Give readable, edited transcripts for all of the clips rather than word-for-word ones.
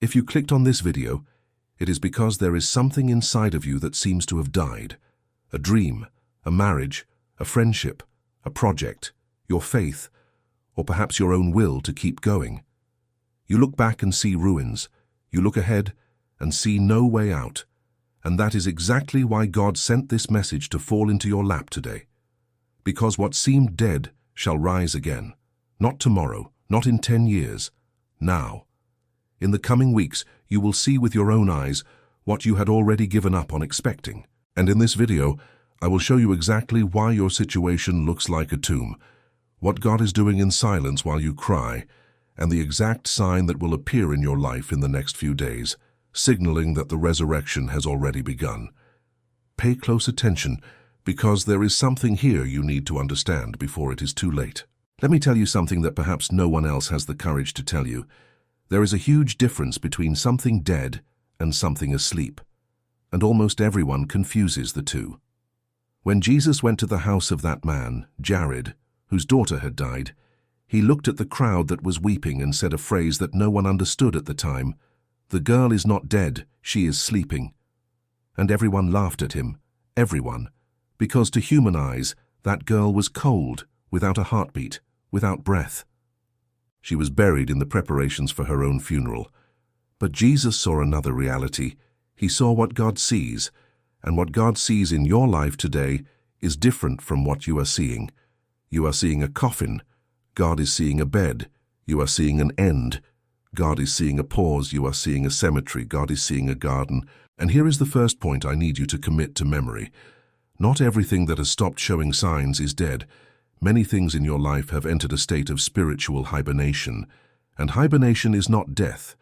If you clicked on this video, it is because there is something inside of you that seems to have died. A dream, a marriage, a friendship, a project, your faith, or perhaps your own will to keep going. You look back and see ruins. You look ahead and see no way out. And that is exactly why God sent this message to fall into your lap today. Because what seemed dead shall rise again. Not tomorrow, not in 10 years, now. In the coming weeks, you will see with your own eyes what you had already given up on expecting. And in this video, I will show you exactly why your situation looks like a tomb, what God is doing in silence while you cry, and the exact sign that will appear in your life in the next few days, signaling that the resurrection has already begun. Pay close attention, because there is something here you need to understand before it is too late. Let me tell you something that perhaps no one else has the courage to tell you. There is a huge difference between something dead and something asleep, and almost everyone confuses the two. When Jesus went to the house of that man, Jared, whose daughter had died, he looked at the crowd that was weeping and said a phrase that no one understood at the time: "The girl is not dead, she is sleeping." And everyone laughed at him, everyone, because to human eyes, that girl was cold, without a heartbeat, without breath. She was buried in the preparations for her own funeral. But Jesus saw another reality. He saw what God sees, and what God sees in your life today is different from what you are seeing. You are seeing a coffin. God is seeing a bed. You are seeing an end. God is seeing a pause. You are seeing a cemetery. God is seeing a garden. And here is the first point I need you to commit to memory. Not everything that has stopped showing signs is dead. Many things in your life have entered a state of spiritual hibernation. And hibernation is not death.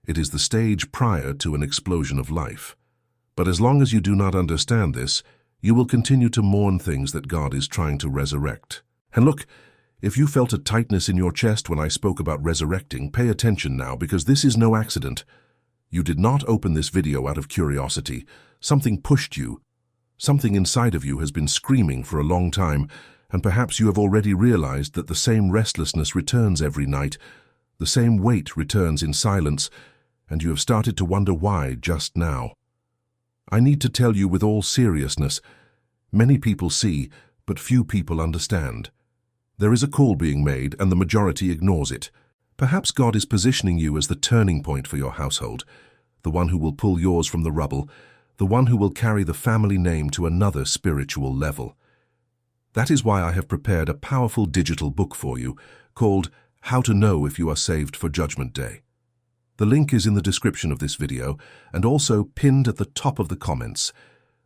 It is the stage prior to an explosion of life. But as long as you do not understand this, you will continue to mourn things that God is trying to resurrect. And look, if you felt a tightness in your chest when I spoke about resurrecting, pay attention now, because this is no accident. You did not open this video out of curiosity. Something pushed you. Something inside of you has been screaming for a long time, and perhaps you have already realized that the same restlessness returns every night, the same weight returns in silence, and you have started to wonder why just now. I need to tell you with all seriousness, many people see, but few people understand. There is a call being made, and the majority ignores it. Perhaps God is positioning you as the turning point for your household, the one who will pull yours from the rubble, the one who will carry the family name to another spiritual level. That is why I have prepared a powerful digital book for you called How to Know If You Are Saved for Judgment Day. The link is in the description of this video and also pinned at the top of the comments.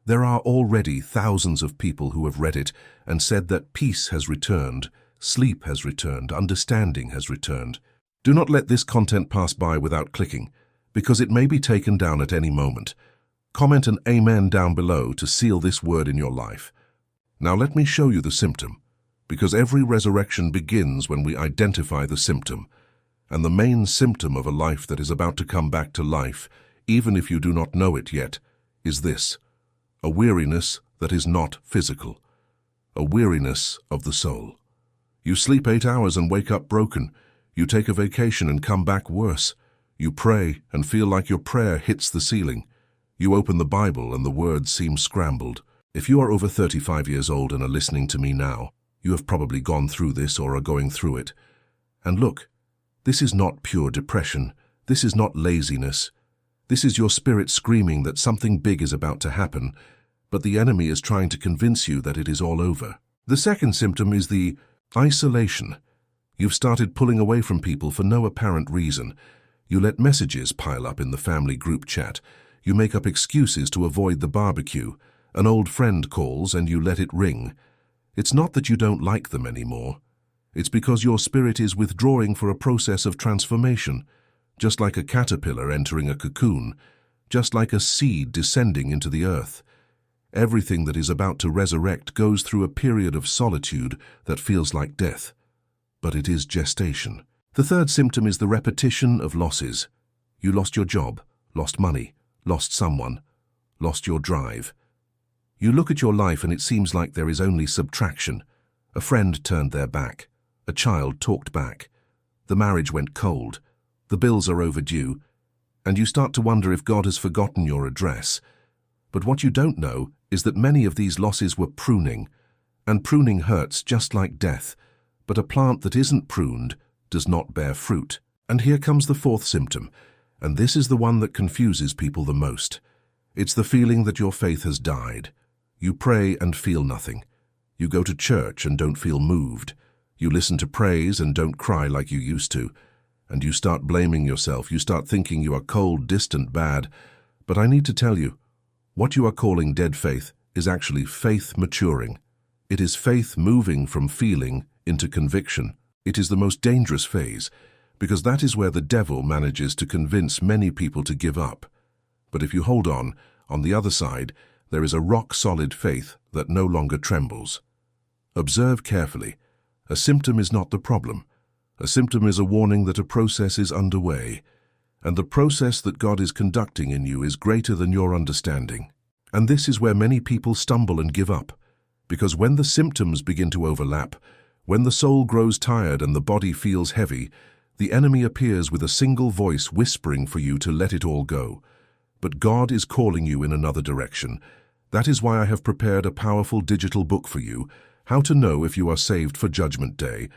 There are already thousands of people who have read it and said that peace has returned, sleep has returned, understanding has returned. Do not let this content pass by without clicking, because it may be taken down at any moment. Comment an amen down below to seal this word in your life. Now let me show you the symptom, because every resurrection begins when we identify the symptom. And the main symptom of a life that is about to come back to life, even if you do not know it yet, is this: a weariness that is not physical, a weariness of the soul. You sleep 8 hours and wake up broken. You take a vacation and come back worse. You pray and feel like your prayer hits the ceiling. You open the Bible and the words seem scrambled. If you are over 35 years old and are listening to me now, you have probably gone through this or are going through it. And look, this is not pure depression. This is not laziness. This is your spirit screaming that something big is about to happen, but the enemy is trying to convince you that it is all over. The second symptom is the isolation. You've started pulling away from people for no apparent reason. You let messages pile up in the family group chat. You make up excuses to avoid the barbecue. An old friend calls and you let it ring. It's not that you don't like them anymore. It's because your spirit is withdrawing for a process of transformation, just like a caterpillar entering a cocoon, just like a seed descending into the earth. Everything that is about to resurrect goes through a period of solitude that feels like death, but it is gestation. The third symptom is the repetition of losses. You lost your job, lost money, lost someone, lost your drive. You look at your life and it seems like there is only subtraction. A friend turned their back. A child talked back. The marriage went cold. The bills are overdue. and you start to wonder if God has forgotten your address. But what you don't know is that many of these losses were pruning, and pruning hurts just like death, but a plant that isn't pruned does not bear fruit. And here comes the fourth symptom, and this is the one that confuses people the most. It's the feeling that your faith has died. You pray and feel nothing. You go to church and don't feel moved. You listen to praise and don't cry like you used to. And you start blaming yourself. You start thinking you are cold, distant, bad. But I need to tell you, what you are calling dead faith is actually faith maturing. It is faith moving from feeling into conviction. It is the most dangerous phase, because that is where the devil manages to convince many people to give up. But if you hold on the other side, there is a rock-solid faith that no longer trembles. Observe carefully. A symptom is not the problem. A symptom is a warning that a process is underway, and the process that God is conducting in you is greater than your understanding. And this is where many people stumble and give up, because when the symptoms begin to overlap, when the soul grows tired and the body feels heavy, the enemy appears with a single voice whispering for you to let it all go. But God is calling you in another direction. That is why I have prepared a powerful digital book for you, How to Know If You Are Saved for Judgment Day.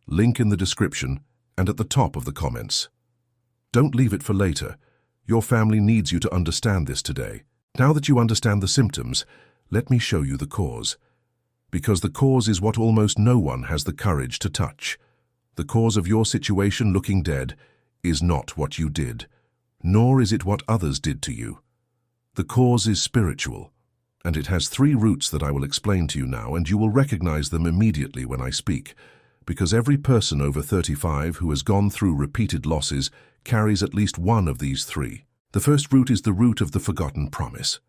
Link in the description and at the top of the comments. Don't leave it for later. Your family needs you to understand this today. Now that you understand the symptoms, let me show you the cause. Because the cause is what almost no one has the courage to touch. The cause of your situation looking dead is not what you did, nor is it what others did to you. The cause is spiritual, and it has 3 roots that I will explain to you now, and you will recognize them immediately when I speak, because every person over 35 who has gone through repeated losses carries at least one of these 3. The first root is the root of the forgotten promise.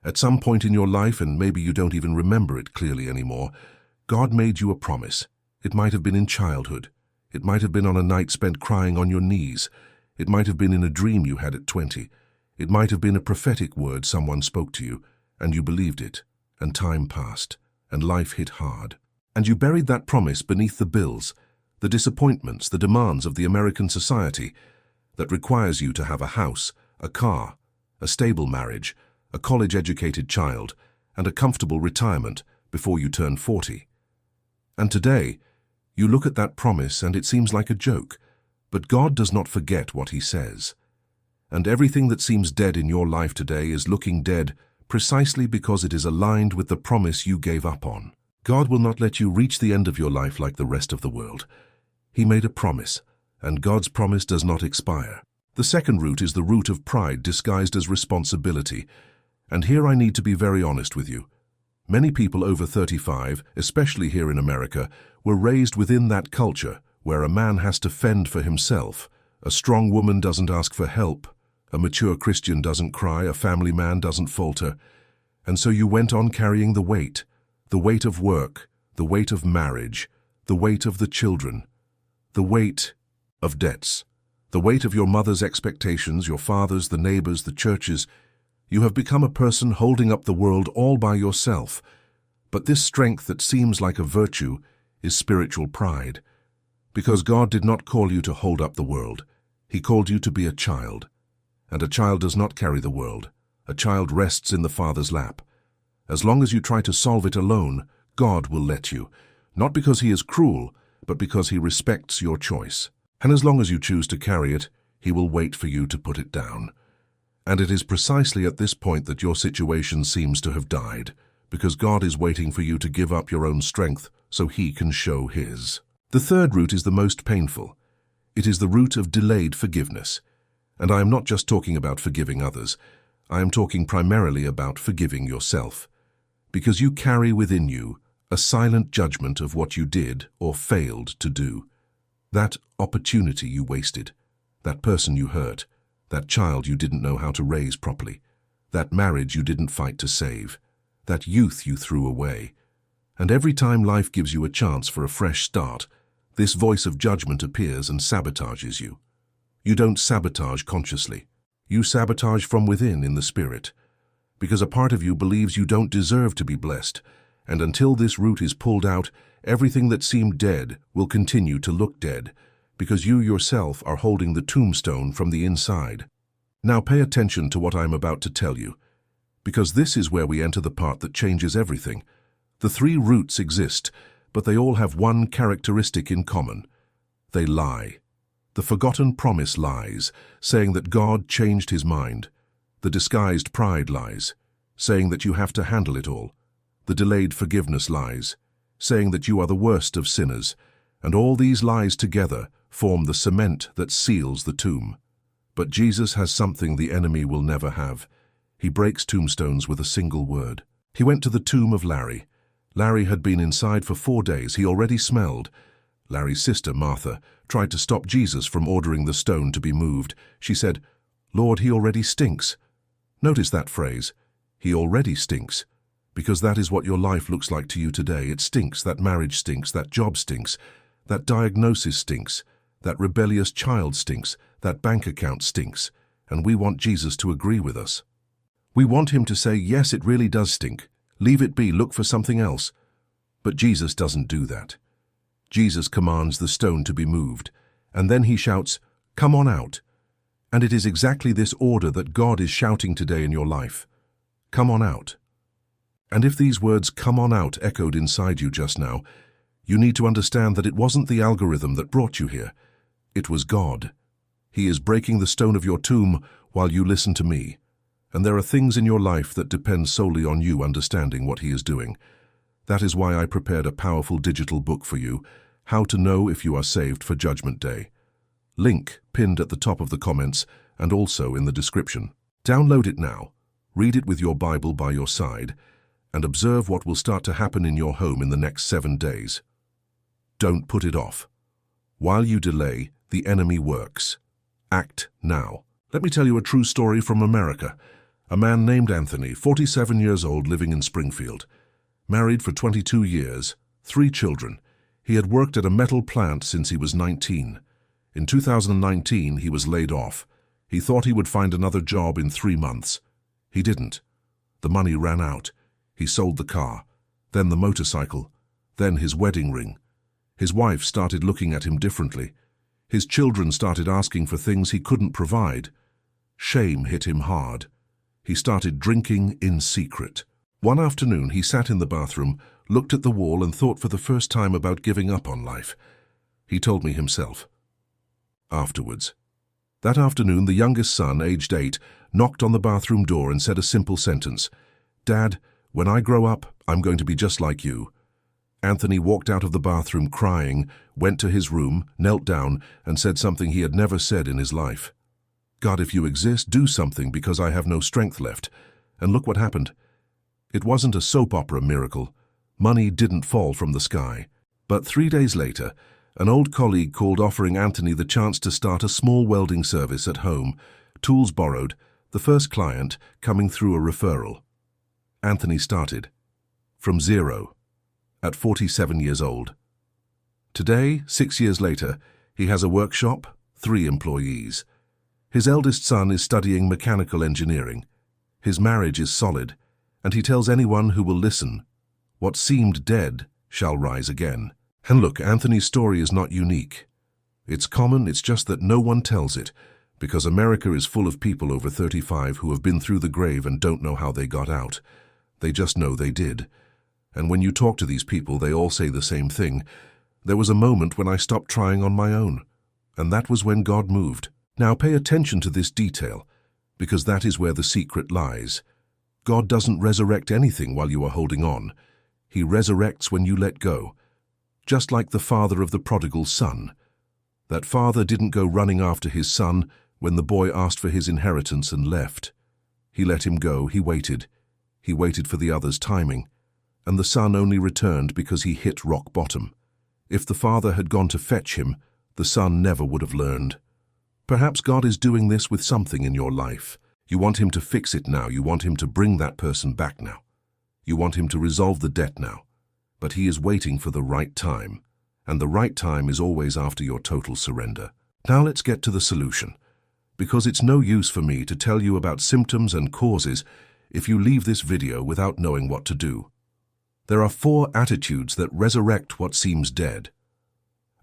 At some point in your life, and maybe you don't even remember it clearly anymore, God made you a promise. It might have been in childhood. It might have been on a night spent crying on your knees. It might have been in a dream you had at 20. It might have been a prophetic word someone spoke to you, and you believed it, and time passed, and life hit hard. And you buried that promise beneath the bills, the disappointments, the demands of the American society that requires you to have a house, a car, a stable marriage, a college-educated child, and a comfortable retirement before you turn 40. And today, you look at that promise and it seems like a joke, but God does not forget what He says. And everything that seems dead in your life today is looking dead precisely because it is aligned with the promise you gave up on. God will not let you reach the end of your life like the rest of the world. He made a promise, and God's promise does not expire. The second root is the root of pride disguised as responsibility. And here I need to be very honest with you. Many people over 35, especially here in America, were raised within that culture where a man has to fend for himself. A strong woman doesn't ask for help. A mature Christian doesn't cry. A family man doesn't falter. And so you went on carrying the weight of work, the weight of marriage, the weight of the children, the weight of debts, the weight of your mother's expectations, your father's, the neighbors, the churches. You have become a person holding up the world all by yourself. But this strength that seems like a virtue is spiritual pride. Because God did not call you to hold up the world. He called you to be a child. And a child does not carry the world. A child rests in the Father's lap. As long as you try to solve it alone, God will let you. Not because He is cruel, but because He respects your choice. And as long as you choose to carry it, He will wait for you to put it down. And it is precisely at this point that your situation seems to have died, because God is waiting for you to give up your own strength so He can show His. The third root is the most painful. It is the root of delayed forgiveness. And I am not just talking about forgiving others. I am talking primarily about forgiving yourself. Because you carry within you a silent judgment of what you did or failed to do. That opportunity you wasted, that person you hurt, that child you didn't know how to raise properly, that marriage you didn't fight to save, that youth you threw away. And every time life gives you a chance for a fresh start, this voice of judgment appears and sabotages you. You don't sabotage consciously. You sabotage from within in the spirit. Because a part of you believes you don't deserve to be blessed, and until this root is pulled out, everything that seemed dead will continue to look dead, because you yourself are holding the tombstone from the inside. Now pay attention to what I am about to tell you, because this is where we enter the part that changes everything. The three roots exist, but they all have one characteristic in common. They lie. The forgotten promise lies, saying that God changed his mind. The disguised pride lies, saying that you have to handle it all. The delayed forgiveness lies, saying that you are the worst of sinners. And all these lies together form the cement that seals the tomb. But Jesus has something the enemy will never have. He breaks tombstones with a single word. He went to the tomb of Larry. Larry had been inside for 4 days. He already smelled. Larry's sister, Martha, tried to stop Jesus from ordering the stone to be moved. She said, "Lord, he already stinks." Notice that phrase, "He already stinks," because that is what your life looks like to you today. It stinks. That marriage stinks. That job stinks. That diagnosis stinks. That rebellious child stinks. That bank account stinks. And we want Jesus to agree with us. We want him to say, yes, it really does stink. Leave it be. Look for something else. But Jesus doesn't do that. Jesus commands the stone to be moved, and then he shouts, "Come on out." And it is exactly this order that God is shouting today in your life. Come on out. And if these words "come on out" echoed inside you just now, you need to understand that it wasn't the algorithm that brought you here. It was God. He is breaking the stone of your tomb while you listen to me. And there are things in your life that depend solely on you understanding what he is doing. That is why I prepared a powerful digital book for you, How to Know If You Are Saved for Judgment Day. Link pinned at the top of the comments and also in the description. Download it now, read it with your Bible by your side, and observe what will start to happen in your home in the next 7 days. Don't put it off. While you delay, the enemy works. Act now. Let me tell you a true story from America. A man named Anthony, 47 years old, living in Springfield. Married for 22 years, 3 children. He had worked at a metal plant since he was 19. In 2019, he was laid off. He thought he would find another job in 3 months. He didn't. The money ran out. He sold the car, then the motorcycle, then his wedding ring. His wife started looking at him differently. His children started asking for things he couldn't provide. Shame hit him hard. He started drinking in secret. One afternoon, he sat in the bathroom, looked at the wall, and thought for the first time about giving up on life. He told me himself. Afterwards. That afternoon, the youngest son, aged 8, knocked on the bathroom door and said a simple sentence. "Dad, when I grow up, I'm going to be just like you." Anthony walked out of the bathroom crying, went to his room, knelt down, and said something he had never said in his life. "God, if you exist, do something because I have no strength left." And look what happened. It wasn't a soap opera miracle. Money didn't fall from the sky. But 3 days later, an old colleague called offering Anthony the chance to start a small welding service at home, tools borrowed, the first client coming through a referral. Anthony started from zero at 47 years old. Today, 6 years later, he has a workshop, 3 employees. His eldest son is studying mechanical engineering. His marriage is solid, and he tells anyone who will listen, what seemed dead shall rise again. And look, Anthony's story is not unique. It's common, it's just that no one tells it, because America is full of people over 35 who have been through the grave and don't know how they got out. They just know they did. And when you talk to these people, they all say the same thing. There was a moment when I stopped trying on my own, and that was when God moved. Now pay attention to this detail, because that is where the secret lies. God doesn't resurrect anything while you are holding on. He resurrects when you let go. Just like the father of the prodigal son. That father didn't go running after his son when the boy asked for his inheritance and left. He let him go, he waited. He waited for the other's timing. And the son only returned because he hit rock bottom. If the father had gone to fetch him, the son never would have learned. Perhaps God is doing this with something in your life. You want him to fix it now. You want him to bring that person back now. You want him to resolve the debt now. But he is waiting for the right time. And the right time is always after your total surrender. Now let's get to the solution. Because it's no use for me to tell you about symptoms and causes if you leave this video without knowing what to do. There are 4 attitudes that resurrect what seems dead.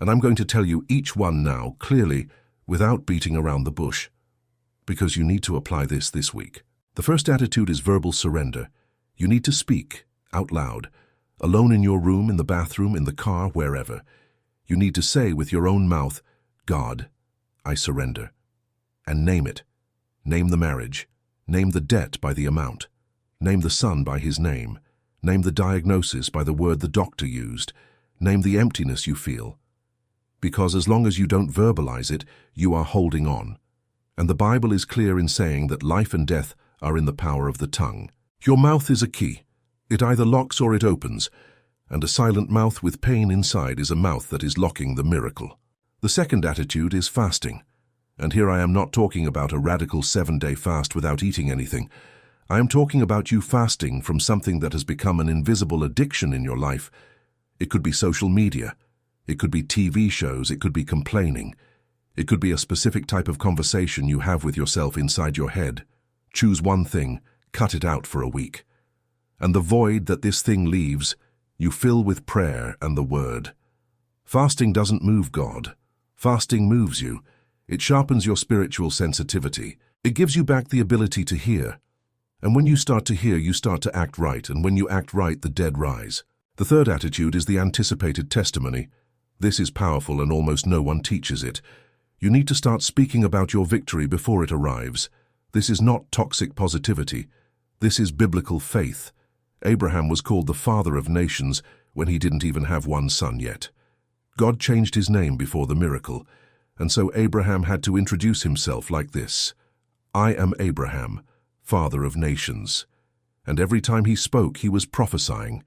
And I'm going to tell you each one now, clearly, without beating around the bush. because you need to apply this week. The first attitude is verbal surrender. You need to speak out loud, alone in your room, in the bathroom, in the car, wherever. You need to say with your own mouth, God, I surrender. And name it. Name the marriage. Name the debt by the amount. Name the son by his name. Name the diagnosis by the word the doctor used. Name the emptiness you feel. Because as long as you don't verbalize it, you are holding on. And the Bible is clear in saying that life and death are in the power of the tongue. Your mouth is a key. It either locks or it opens, and a silent mouth with pain inside is a mouth that is locking the miracle. The second attitude is fasting. And here I am not talking about a radical 7-day fast without eating anything. I am talking about you fasting from something that has become an invisible addiction in your life. It could be social media. It could be TV shows. It could be complaining. It could be a specific type of conversation you have with yourself inside your head. Choose one thing, cut it out for a week. And the void that this thing leaves, you fill with prayer and the word. Fasting doesn't move God. Fasting moves you. It sharpens your spiritual sensitivity. It gives you back the ability to hear. And when you start to hear, you start to act right, and when you act right, the dead rise. The third attitude is the anticipated testimony. This is powerful and almost no one teaches it. You need to start speaking about your victory before it arrives. This is not toxic positivity. This is biblical faith. Abraham was called the father of nations when he didn't even have one son yet. God changed his name before the miracle, and so Abraham had to introduce himself like this. I am Abraham, father of nations. And every time he spoke, he was prophesying.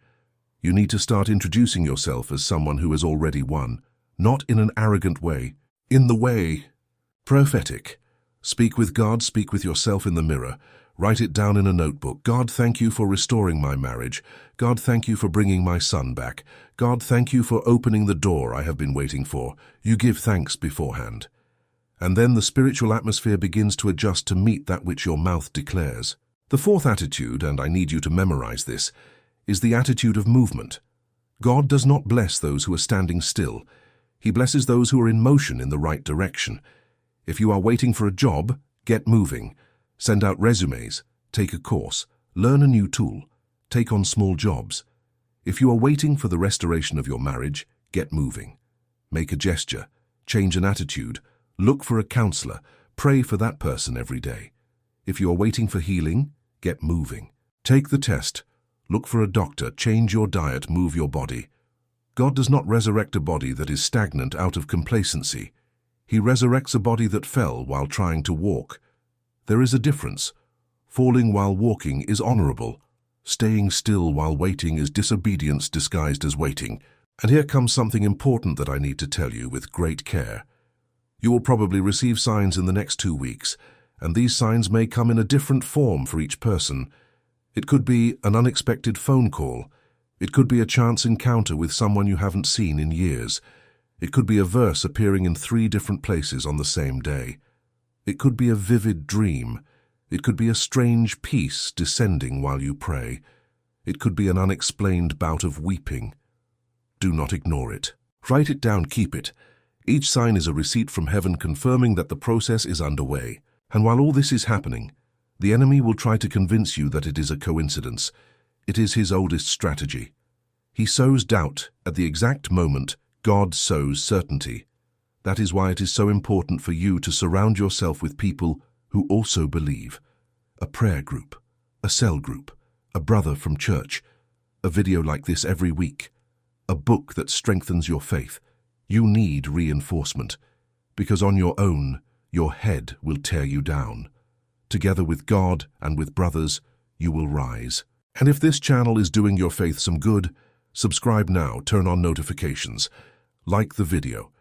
You need to start introducing yourself as someone who has already won, not in an arrogant way, in the way prophetic. Speak with God, speak with yourself in the mirror. Write it down in a notebook. God, thank you for restoring my marriage. God, thank you for bringing my son back. God, thank you for opening the door I have been waiting for. You give thanks beforehand. And then the spiritual atmosphere begins to adjust to meet that which your mouth declares. The fourth attitude, and I need you to memorize this, is the attitude of movement. God does not bless those who are standing still. He blesses those who are in motion in the right direction. If you are waiting for a job, get moving. Send out resumes, take a course, learn a new tool, take on small jobs. If you are waiting for the restoration of your marriage, get moving. Make a gesture, change an attitude, look for a counselor, pray for that person every day. If you are waiting for healing, get moving. Take the test, look for a doctor, change your diet, move your body. God does not resurrect a body that is stagnant out of complacency. He resurrects a body that fell while trying to walk. There is a difference. Falling while walking is honorable. Staying still while waiting is disobedience disguised as waiting. And here comes something important that I need to tell you with great care. You will probably receive signs in the next 2 weeks, and these signs may come in a different form for each person. It could be an unexpected phone call. It could be a chance encounter with someone you haven't seen in years. It could be a verse appearing in 3 different places on the same day. It could be a vivid dream. It could be a strange peace descending while you pray. It could be an unexplained bout of weeping. Do not ignore it. Write it down, keep it. Each sign is a receipt from heaven confirming that the process is underway. And while all this is happening, the enemy will try to convince you that it is a coincidence. It is his oldest strategy. He sows doubt at the exact moment God sows certainty. That is why it is so important for you to surround yourself with people who also believe. A prayer group, a cell group, a brother from church, a video like this every week, a book that strengthens your faith. You need reinforcement, because on your own, your head will tear you down. Together with God and with brothers, you will rise. And if this channel is doing your faith some good, subscribe now, turn on notifications, like the video.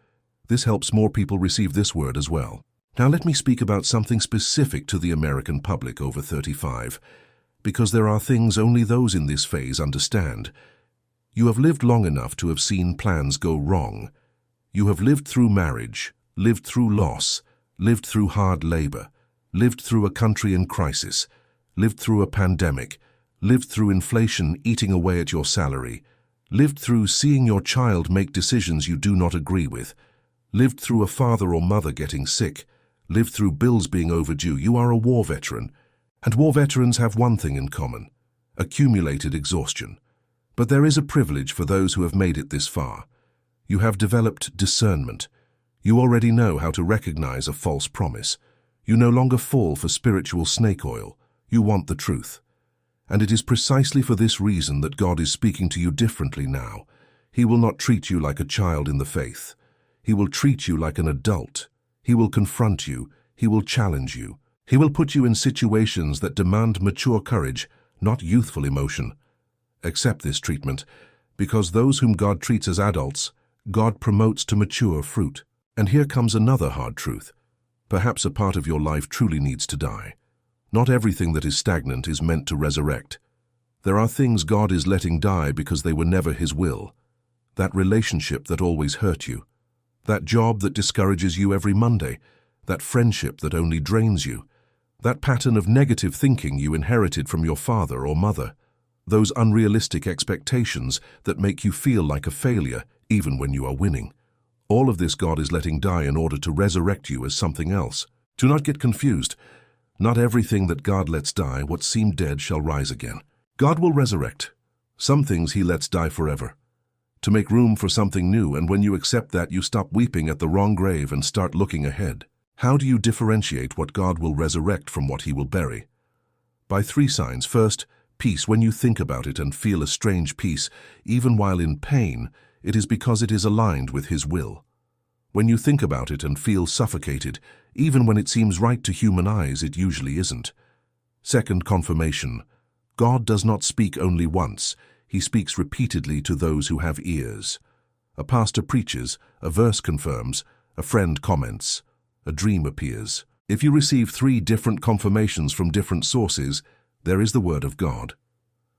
This helps more people receive this word as well. Now let me speak about something specific to the American public over 35, because there are things only those in this phase understand. You have lived long enough to have seen plans go wrong. You have lived through marriage, lived through loss, lived through hard labor, lived through a country in crisis, lived through a pandemic, lived through inflation eating away at your salary, lived through seeing your child make decisions you do not agree with, lived through a father or mother getting sick, lived through bills being overdue. You are a war veteran. And war veterans have one thing in common: accumulated exhaustion. But there is a privilege for those who have made it this far. You have developed discernment. You already know how to recognize a false promise. You no longer fall for spiritual snake oil. You want the truth. And it is precisely for this reason that God is speaking to you differently now. He will not treat you like a child in the faith. He will treat you like an adult. He will confront you. He will challenge you. He will put you in situations that demand mature courage, not youthful emotion. Accept this treatment, because those whom God treats as adults, God promotes to mature fruit. And here comes another hard truth. Perhaps a part of your life truly needs to die. Not everything that is stagnant is meant to resurrect. There are things God is letting die because they were never His will. That relationship that always hurt you. That job that discourages you every Monday. That friendship that only drains you. That pattern of negative thinking you inherited from your father or mother. Those unrealistic expectations that make you feel like a failure even when you are winning. All of this God is letting die in order to resurrect you as something else. Do not get confused. Not everything that God lets die, what seemed dead, shall rise again. God will resurrect. Some things He lets die forever, to make room for something new, and when you accept that, you stop weeping at the wrong grave and start looking ahead. How do you differentiate what God will resurrect from what He will bury? By 3 signs. First, peace. When you think about it and feel a strange peace, even while in pain, it is because it is aligned with His will. When you think about it and feel suffocated, even when it seems right to human eyes, it usually isn't. Second, confirmation. God does not speak only once. He speaks repeatedly to those who have ears. A pastor preaches, a verse confirms, a friend comments, a dream appears. If you receive 3 different confirmations from different sources, there is the word of God.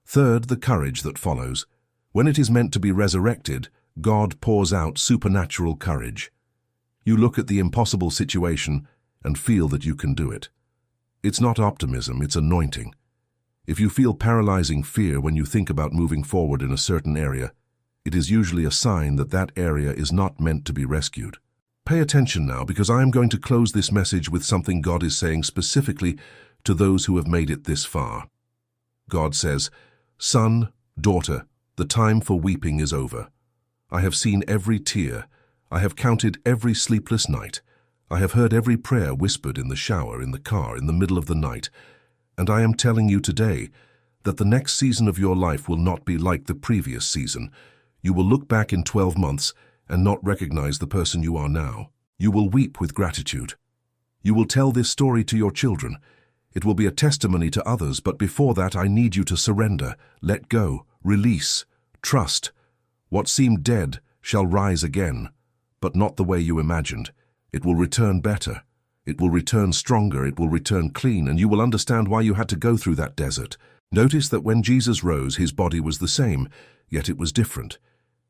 Third, the courage that follows. When it is meant to be resurrected, God pours out supernatural courage. You look at the impossible situation and feel that you can do it. It's not optimism, it's anointing. If you feel paralyzing fear when you think about moving forward in a certain area, it is usually a sign that that area is not meant to be rescued. Pay attention now, because I am going to close this message with something God is saying specifically to those who have made it this far. God says, "Son, daughter, the time for weeping is over. I have seen every tear. I have counted every sleepless night. I have heard every prayer whispered in the shower, in the car, in the middle of the night. And I am telling you today that the next season of your life will not be like the previous season. You will look back in 12 months and not recognize the person you are now. You will weep with gratitude. You will tell this story to your children. It will be a testimony to others, but before that I need you to surrender, let go, release, trust. What seemed dead shall rise again, but not the way you imagined. It will return better. It will return stronger. It will return clean, and you will understand why you had to go through that desert. Notice that when Jesus rose, His body was the same, yet it was different.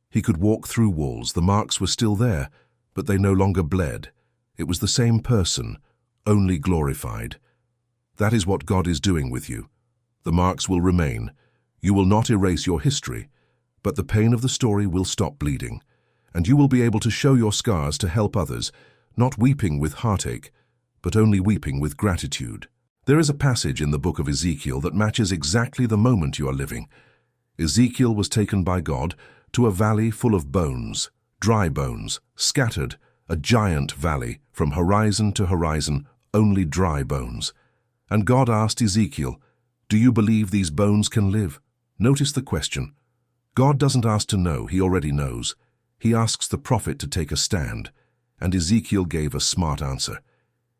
He could walk through walls. The marks were still there, but they no longer bled. It was the same person, only glorified. That is what God is doing with you. The marks will remain. You will not erase your history, but the pain of the story will stop bleeding, and you will be able to show your scars to help others, not weeping with heartache, but only weeping with gratitude. There is a passage in the book of Ezekiel that matches exactly the moment you are living. Ezekiel was taken by God to a valley full of bones, dry bones, scattered, a giant valley, from horizon to horizon, only dry bones. And God asked Ezekiel, "Do you believe these bones can live?" Notice the question. God doesn't ask to know, He already knows. He asks the prophet to take a stand, and Ezekiel gave a smart answer.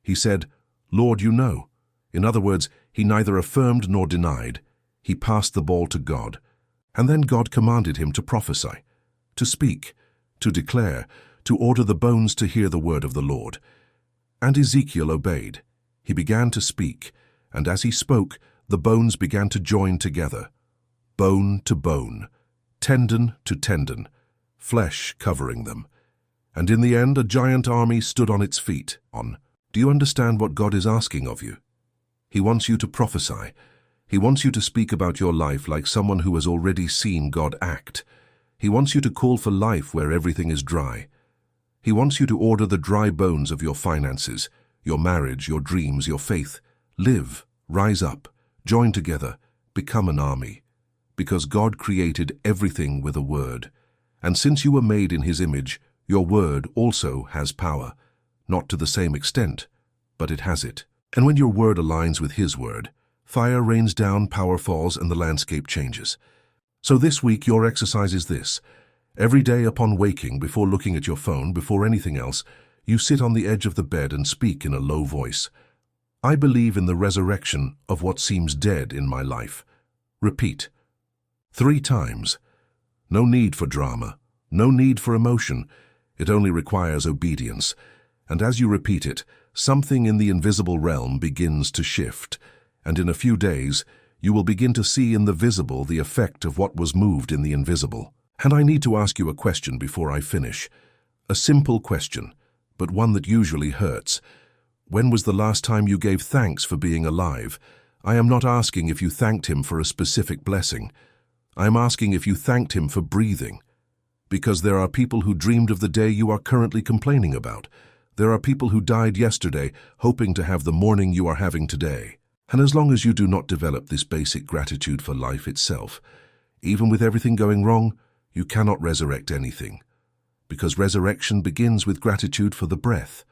He said, "Lord, you know." In other words, he neither affirmed nor denied. He passed the ball to God. And then God commanded him to prophesy, to speak, to declare, to order the bones to hear the word of the Lord. And Ezekiel obeyed. He began to speak, and as he spoke, the bones began to join together, bone to bone, tendon to tendon, flesh covering them. And in the end, a giant army stood on its feet. Do you understand what God is asking of you? He wants you to prophesy. He wants you to speak about your life like someone who has already seen God act. He wants you to call for life where everything is dry. He wants you to order the dry bones of your finances, your marriage, your dreams, your faith. Live, rise up, join together, become an army. Because God created everything with a word. And since you were made in His image, your word also has power. Not to the same extent, but it has it. And when your word aligns with His word, fire rains down, power falls, and the landscape changes. So this week your exercise is this. Every day upon waking, before looking at your phone, before anything else, you sit on the edge of the bed and speak in a low voice. I believe in the resurrection of what seems dead in my life. Repeat. 3 times. No need for drama, no need for emotion. It only requires obedience. And as you repeat it, something in the invisible realm begins to shift. And in a few days, you will begin to see in the visible the effect of what was moved in the invisible. And I need to ask you a question before I finish. A simple question, but one that usually hurts. When was the last time you gave thanks for being alive? I am not asking if you thanked Him for a specific blessing. I am asking if you thanked Him for breathing. Because there are people who dreamed of the day you are currently complaining about. There are people who died yesterday, hoping to have the morning you are having today. And as long as you do not develop this basic gratitude for life itself, even with everything going wrong, you cannot resurrect anything. Because resurrection begins with gratitude for the breath,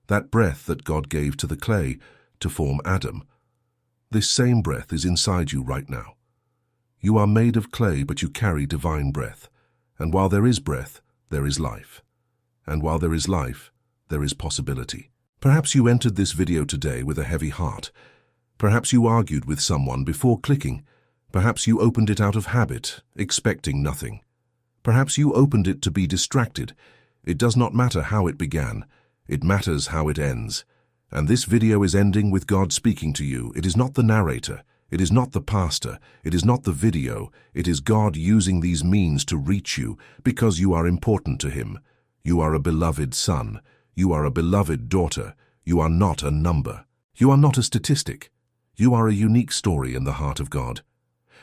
that breath that God gave to the clay to form Adam. This same breath is inside you right now. You are made of clay, but you carry divine breath. And while there is breath, there is life. And while there is life, there is possibility. Perhaps you entered this video today with a heavy heart. Perhaps you argued with someone before clicking. Perhaps you opened it out of habit, expecting nothing. Perhaps you opened it to be distracted. It does not matter how it began. It matters how it ends. And this video is ending with God speaking to you. It is not the narrator. It is not the pastor. It is not the video. It is God using these means to reach you because you are important to Him. You are a beloved son. You are a beloved daughter. You are not a number. You are not a statistic. You are a unique story in the heart of God.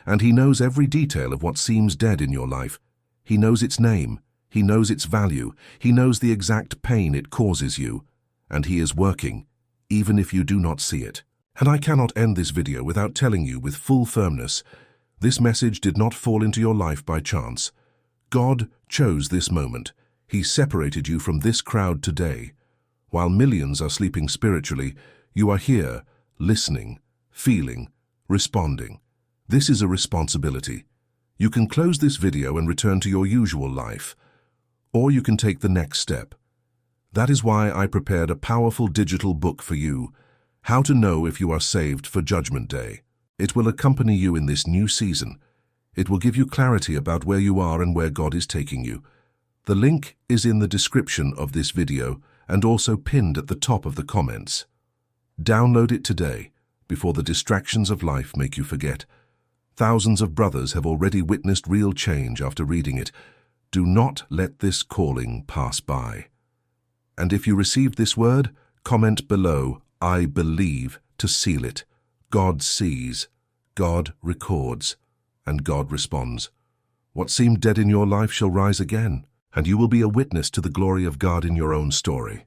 And He knows every detail of what seems dead in your life. He knows its name. He knows its value. He knows the exact pain it causes you. And He is working, even if you do not see it. And I cannot end this video without telling you with full firmness, this message did not fall into your life by chance. God chose this moment. He separated you from this crowd today. While millions are sleeping spiritually, you are here, listening, feeling, responding. This is a responsibility. You can close this video and return to your usual life, or you can take the next step. That is why I prepared a powerful digital book for you, How to Know If You Are Saved for Judgment Day. It will accompany you in this new season. It will give you clarity about where you are and where God is taking you. The link is in the description of this video and also pinned at the top of the comments. Download it today, before the distractions of life make you forget. Thousands of brothers have already witnessed real change after reading it. Do not let this calling pass by. And if you received this word, comment below, I believe, to seal it. God sees, God records, and God responds. What seemed dead in your life shall rise again, and you will be a witness to the glory of God in your own story.